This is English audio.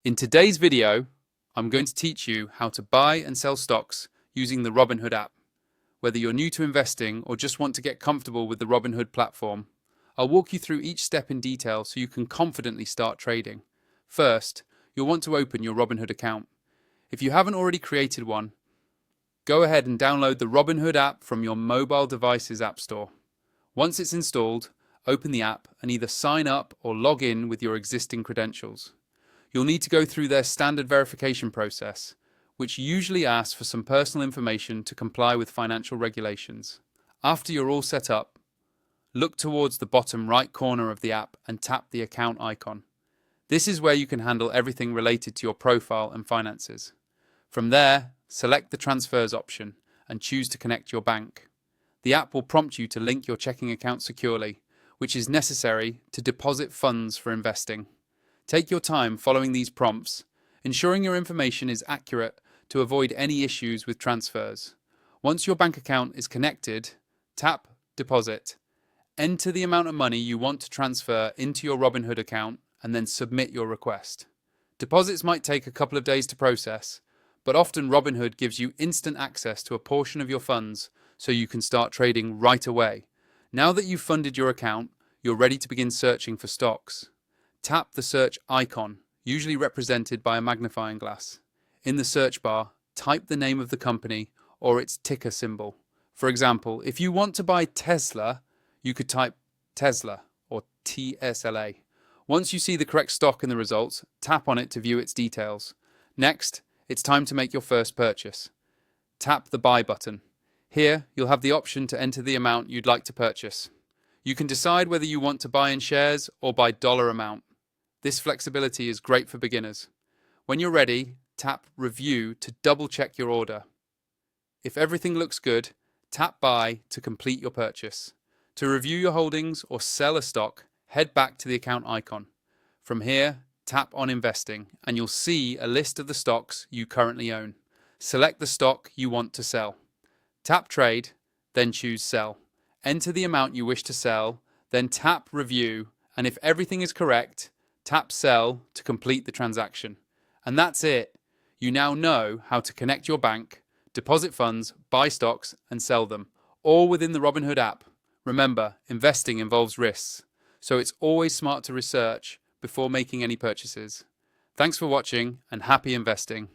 In today's video, I'm going to teach you how to buy and sell stocks using the Robinhood app. Whether you're new to investing or just want to get comfortable with the Robinhood platform, I'll walk you through each step in detail so you can confidently start trading. First, you'll want to open your Robinhood account. If you haven't already created one, go ahead and download the Robinhood app from your mobile device's app store. Once it's installed, open the app and either sign up or log in with your existing credentials. You'll need to go through their standard verification process, which usually asks for some personal information to comply with financial regulations. After you're all set up, look towards the bottom right corner of the app and tap the account icon. This is where you can handle everything related to your profile and finances. From there, select the transfers option and choose to connect your bank. The app will prompt you to link your checking account securely, which is necessary to deposit funds for investing. Take your time following these prompts, ensuring your information is accurate to avoid any issues with transfers. Once your bank account is connected, tap Deposit. Enter the amount of money you want to transfer into your Robinhood account and then submit your request. Deposits might take a couple of days to process, but often Robinhood gives you instant access to a portion of your funds so you can start trading right away. Now that you've funded your account, you're ready to begin searching for stocks. Tap the search icon, usually represented by a magnifying glass. In the search bar, type the name of the company or its ticker symbol. For example, if you want to buy Tesla, you could type Tesla or TSLA. Once you see the correct stock in the results, tap on it to view its details. Next, it's time to make your first purchase. Tap the buy button. Here, you'll have the option to enter the amount you'd like to purchase. You can decide whether you want to buy in shares or by dollar amount. This flexibility is great for beginners. When you're ready, tap Review to double-check your order. If everything looks good, tap Buy to complete your purchase. To review your holdings or sell a stock, head back to the account icon. From here, tap on Investing, and you'll see a list of the stocks you currently own. Select the stock you want to sell. Tap Trade, then choose Sell. Enter the amount you wish to sell, then tap Review, and if everything is correct, tap Sell to complete the transaction. And that's it. You now know how to connect your bank, deposit funds, buy stocks, and sell them, all within the Robinhood app. Remember, investing involves risks, so it's always smart to research before making any purchases. Thanks for watching and happy investing.